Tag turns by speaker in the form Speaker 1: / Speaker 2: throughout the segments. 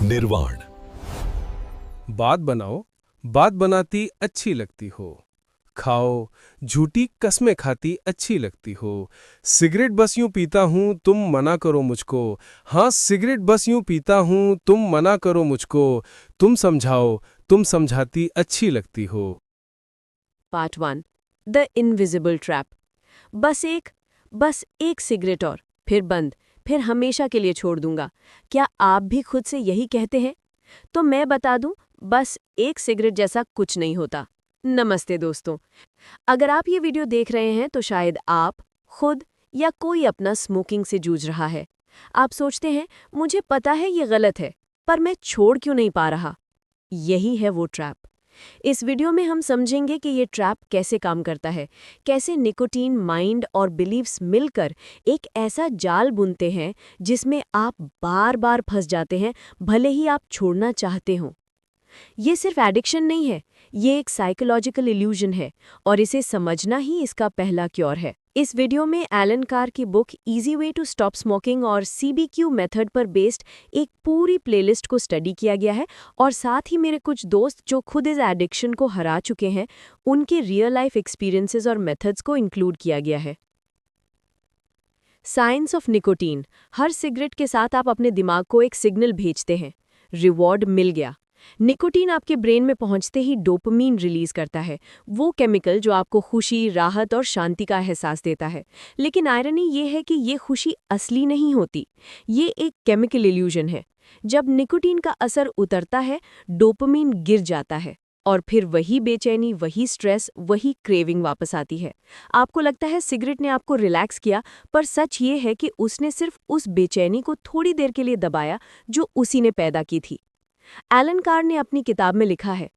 Speaker 1: निर्वाण।
Speaker 2: बात बनाओ, बात बनाती अच्छी लगती हो। खाओ, झूठी कस्में खाती अच्छी लगती हो। सिगरेट बस यूं पीता हूं, तुम मना करो मुझको। हाँ, सिगरेट बस यूं पीता हूं, तुम मना करो मुझको। तुम समझाओ, तुम समझाती अच्छी लगती हो।
Speaker 3: Part 1 the invisible trap. बस एक सिगरेट और फिर बंद, फिर हमेशा के लिए छोड़ दूंगा। क्या आप भी खुद से यही कहते हैं? तो मैं बता दूं, बस एक सिगरेट जैसा कुछ नहीं होता। नमस्ते दोस्तों, अगर आप ये वीडियो देख रहे हैं तो शायद आप खुद या कोई अपना स्मोकिंग से जूझ रहा है। आप सोचते हैं मुझे पता है ये गलत है, पर मैं छोड़ क्यों नहीं पा रहा। यही है वो ट्रैप। इस वीडियो में हम समझेंगे कि ये ट्रैप कैसे काम करता है, कैसे निकोटीन, माइंड और बिलीव्स मिलकर एक ऐसा जाल बुनते हैं जिसमें आप बार बार फंस जाते हैं, भले ही आप छोड़ना चाहते हो। ये सिर्फ एडिक्शन नहीं है, ये एक साइकोलॉजिकल इल्यूजन है और इसे समझना ही इसका पहला क्योर है। इस वीडियो में एलन कार की book easy way to stop smoking और CBQ मेथड पर बेस्ड एक पूरी प्लेलिस्ट को स्टडी किया गया है और साथ ही मेरे कुछ दोस्त जो खुद इस एडिक्शन को हरा चुके हैं, उनके रियल लाइफ एक्सपीरियंसेस और मेथड्स को इंक्लूड किया गया है। Science of nicotine. Her cigarette के साथ आप अपने दिमाग को एक सिग्नल भेजते हैं, रिवॉर्ड मिल गया। निकोटीन आपके ब्रेन में पहुंचते ही डोपामीन रिलीज करता है, वो केमिकल जो आपको खुशी, राहत और शांति का एहसास देता है। लेकिन आयरनी ये है कि ये खुशी असली नहीं होती, ये एक केमिकल इल्यूजन है। जब निकोटीन का असर उतरता है, डोपामीन गिर जाता है और फिर वही बेचैनी, वही स्ट्रेस, वही क्रेविंग वापस आती है। आपको लगता है सिगरेट ने आपको रिलैक्स किया, पर सच ये है कि उसने सिर्फ उस बेचैनी को थोड़ी देर के लिए दबाया जो उसी ने पैदा की थी। एलन कार ने अपनी किताब में लिखा है,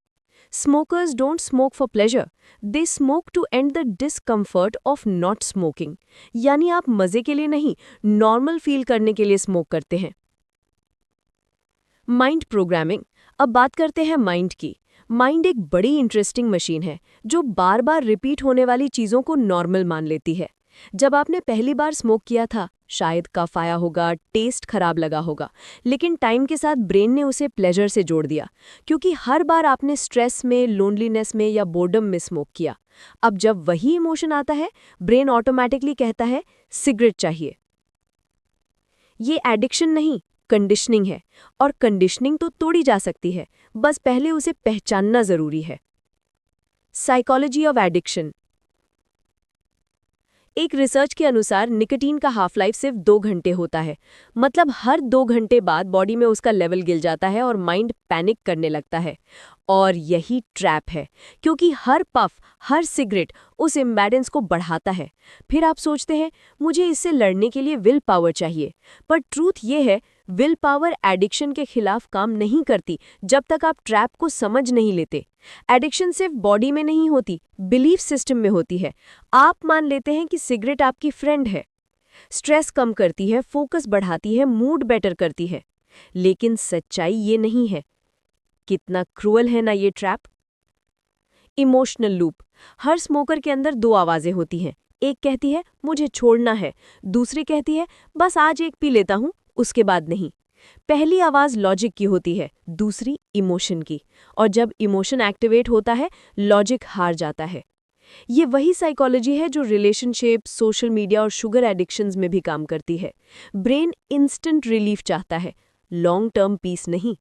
Speaker 3: smokers don't smoke for pleasure, they smoke to end the discomfort of not smoking. यानी आप मजे के लिए नहीं, नॉर्मल फील करने के लिए स्मोक करते हैं। Mind programming. अब बात करते हैं माइंड की। माइंड एक बड़ी इंटरेस्टिंग मशीन है जो बार बार रिपीट होने वाली चीज़ों को नॉर्मल मान लेती है। जब आपने पहली बार स्मोक किया था, शायद कफ आया होगा, टेस्ट खराब लगा होगा, लेकिन टाइम के साथ ब्रेन ने उसे प्लेजर से जोड़ दिया, क्योंकि हर बार आपने स्ट्रेस में, लोनलीनेस में या बोर्डम में स्मोक किया। अब जब वही इमोशन आता है, ब्रेन ऑटोमेटिकली कहता है सिगरेट चाहिए। ये एडिक्शन नहीं, कंडीशनिंग है, और कंडीशनिंग तो तोड़ी जा सकती है, बस पहले उसे पहचानना जरूरी है। Psychology of addiction. एक रिसर्च के अनुसार निकोटीन का हाफ लाइफ सिर्फ 2 घंटे होता है। मतलब हर 2 घंटे बाद बॉडी में उसका लेवल गिर जाता है और माइंड पैनिक करने लगता है। और यही ट्रैप है, क्योंकि हर पफ, हर सिगरेट उस इम्बैलेंस को बढ़ाता है। फिर आप सोचते हैं मुझे इससे लड़ने के लिए विल पावर चाहिए, पर ट्रूथ ये है, विल पावर एडिक्शन के खिलाफ काम नहीं करती जब तक आप ट्रैप को समझ नहीं लेते। एडिक्शन सिर्फ बॉडी में नहीं होती, बिलीफ सिस्टम में होती है। आप मान लेते हैं कि सिगरेट आपकी फ्रेंड है, स्ट्रेस कम करती है, फोकस बढ़ाती है, मूड बेटर करती है। लेकिन सच्चाई ये नहीं है। कितना क्रूअल है ना ये ट्रैप। Emotional loop. हर स्मोकर के अंदर 2 आवाजें होती हैं। एक कहती है मुझे छोड़ना है, दूसरी कहती है बस आज एक पी लेता हूं, उसके बाद नहीं। पहली आवाज लॉजिक की होती है, दूसरी इमोशन की, और जब इमोशन एक्टिवेट होता है, लॉजिक हार जाता है। ये वही साइकोलॉजी है जो रिलेशनशिप, सोशल मीडिया और शुगर एडिक्शंस में भी काम करती है। ब्रेन इंस्टेंट रिलीफ चाहता है, लॉन्ग टर्म पीस नहीं।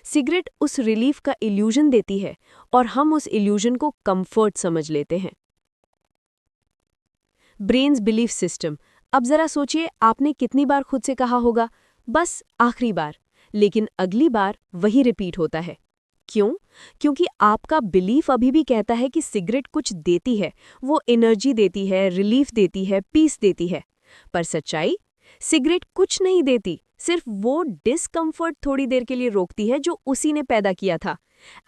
Speaker 3: सिगरेट उस रिलीफ का इल्यूजन देती है और हम उस इल्यूजन को कंफर्ट समझ लेते हैं। Brains belief system. अब जरा सोचिए, आपने कितनी बार खुद से कहा होगा बस आखिरी बार, लेकिन अगली बार वही रिपीट होता है। क्यों? क्योंकि आपका बिलीफ अभी भी कहता है कि सिगरेट कुछ देती है, वो एनर्जी देती है, रिलीफ देती है, पीस देती है। पर सच्चाई, सिगरेट कुछ नहीं देती, सिर्फ वो डिस्कम्फर्ट थोड़ी देर के लिए रोकती है जो उसी ने पैदा किया था।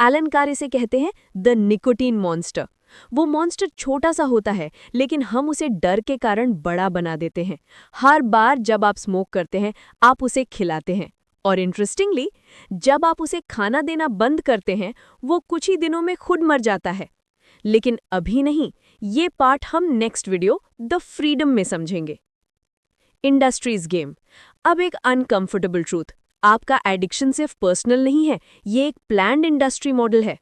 Speaker 3: एलन कार इसे कहते हैं द निकोटीन मॉन्स्टर। वो मॉन्स्टर छोटा सा होता है, लेकिन हम उसे डर के कारण बड़ा बना देते हैं। हर बार जब आप स्मोक करते हैं, आप उसे खिलाते हैं, और इंटरेस्टिंगली, जब आप उसे खाना देना बंद करते हैं, वो कुछ ही दिनों में खुद मर जाता है। लेकिन अभी नहीं, ये पार्ट हम नेक्स्ट वीडियो द फ्रीडम में समझेंगे। Industries game. अब एक अनकंफर्टेबल ट्रूथ, आपका एडिक्शन सिर्फ पर्सनल नहीं है, ये एक प्लान्ड इंडस्ट्री मॉडल है।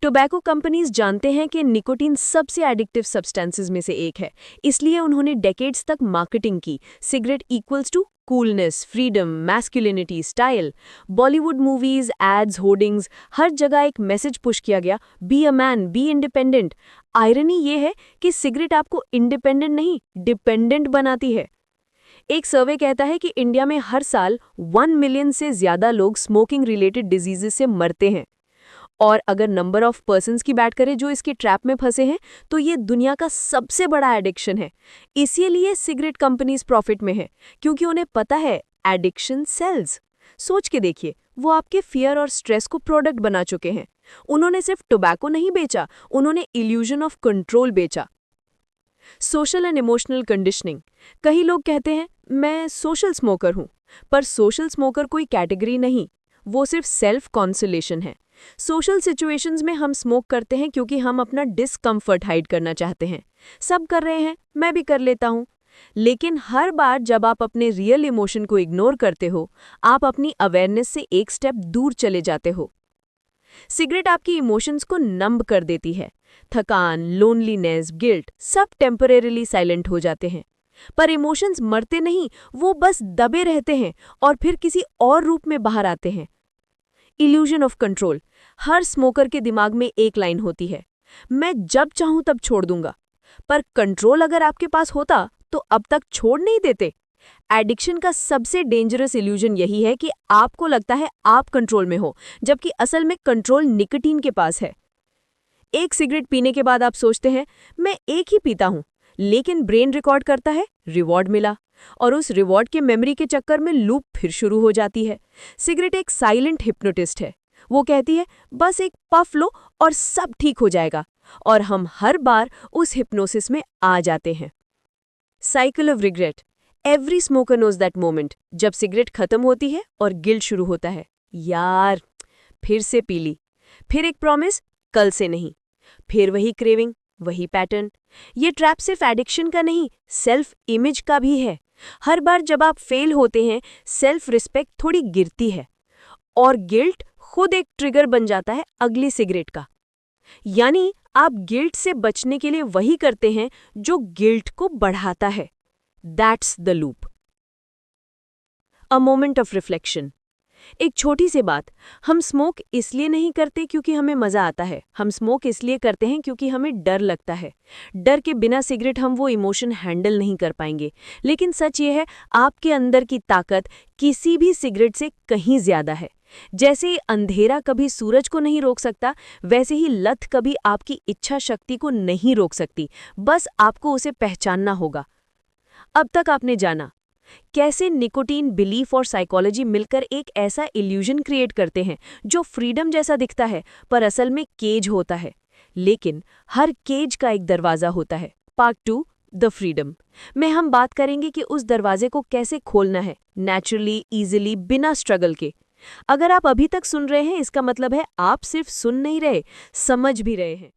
Speaker 3: टोबैको कंपनीज जानते हैं कि निकोटीन सबसे एडिक्टिव सब्सटेंसेस में से एक है, इसलिए उन्होंने डेकेड्स तक मार्केटिंग की। Cigarette equals to coolness, freedom, masculinity, style. Bollywood movies, ads, hoardings, हर जगह एक मैसेज पुश किया गया, be a man, be independent. Irony ये है कि सिगरेट आपको इंडिपेंडेंट नहीं, डिपेंडेंट बनाती है। एक सर्वे कहता है कि इंडिया में हर साल 1 मिलियन से ज्यादा लोग स्मोकिंग रिलेटेड डिजीजेस से मरते हैं। और अगर नंबर ऑफ पर्सन्स की बात करें जो इसके ट्रैप में फंसे हैं, तो ये दुनिया का सबसे बड़ा एडिक्शन है। इसीलिए सिगरेट कंपनीज प्रॉफिट में है, क्योंकि उन्हें पता है एडिक्शन सेल्स। सोच के देखिए, वो आपके फियर और स्ट्रेस को प्रोडक्ट बना चुके हैं। उन्होंने सिर्फ टोबैको नहीं बेचा, उन्होंने इल्यूजन ऑफ कंट्रोल बेचा। Social and emotional conditioning. कई लोग कहते हैं मैं सोशल स्मोकर हूं, पर सोशल स्मोकर कोई कैटेगरी नहीं, वो सिर्फ सेल्फ कॉन्सोलेशन है। सोशल सिचुएशंस में हम स्मोक करते हैं क्योंकि हम अपना डिस्कम्फर्ट हाइड करना चाहते हैं। सब कर रहे हैं, मैं भी कर लेता हूं। लेकिन हर बार जब आप अपने रियल इमोशन को इग्नोर करते हो, आप अपनी अवेयरनेस से एक स्टेप दूर चले जाते हो। सिगरेट आपकी इमोशंस को नंब कर देती है। थकान, लोनलीनेस, गिल्ट सब टेम्परेरीली साइलेंट हो जाते हैं। पर इमोशंस मरते नहीं, वो बस दबे रहते हैं और फिर किसी और रूप में बाहर आते हैं। Illusion of control. Her smoker के दिमाग में एक लाइन होती है, मैं जब चाहूं तब छोड़ दूंगा। पर कंट्रोल अगर आपके पास होता तो अब तक छोड़ नहीं देते। एडिक्शन का सबसे डेंजरस इल्यूजन यही है कि आपको लगता है आप कंट्रोल में हो, जबकि असल में कंट्रोल निकोटीन के पास है। एक सिगरेट पीने के बाद आप सोचते हैं मैं एक ही पीता हूं, लेकिन ब्रेन रिकॉर्ड करता है रिवॉर्ड मिला, और उस रिवॉर्ड के मेमोरी के चक्कर में लूप फिर शुरू हो जाती है। सिगरेट एक साइलेंट हिप्नोटिस्ट है। वो कहती है बस एक पफ लो और सब ठीक हो जाएगा, और हम हर बार उस हिप्नोसिस में आ जाते हैं। Cycle of regret. Every smoker knows that moment, जब सिगरेट खत्म होती है और गिल्ट शुरू होता है, यार फिर से पी ली, फिर एक प्रॉमिस, कल से नहीं, फिर वही क्रेविंग, वही पैटर्न। ये ट्रैप सिर्फ एडिक्शन का नहीं, सेल्फ इमेज का भी है। हर बार जब आप फेल होते हैं, सेल्फ रिस्पेक्ट थोड़ी गिरती है, और गिल्ट खुद एक ट्रिगर बन जाता है अगली सिगरेट का। यानी आप गिल्ट से बचने के लिए वही करते हैं जो गिल्ट को बढ़ाता है। That's the loop. A moment of reflection. एक छोटी सी बात, हम स्मोक इसलिए नहीं करते क्योंकि हमें मजा आता है, हम स्मोक इसलिए करते हैं क्योंकि हमें डर लगता है। डर के बिना सिगरेट हम वो इमोशन हैंडल नहीं कर पाएंगे। लेकिन सच ये है, आपके अंदर की ताकत किसी भी सिगरेट से कहीं ज्यादा है। जैसे अंधेरा कभी सूरज को नहीं रोक सकता, वैसे ही लत कभी आपकी इच्छा शक्ति को नहीं रोक सकती, बस आपको उसे पहचानना होगा। अब तक आपने जाना कैसे निकोटीन, बिलीफ और साइकोलॉजी मिलकर एक ऐसा इल्यूजन क्रिएट करते हैं जो फ्रीडम जैसा दिखता है पर असल में केज होता है। लेकिन हर केज का एक दरवाजा होता है। पार्ट 2, द फ्रीडम में हम बात करेंगे कि उस दरवाजे को कैसे खोलना है, नेचुरली, इजीली, बिना स्ट्रगल के। अगर आप अभी तक सुन रहे हैं, इसका मतलब है आप सिर्फ सुन नहीं रहे, समझ भी रहे हैं।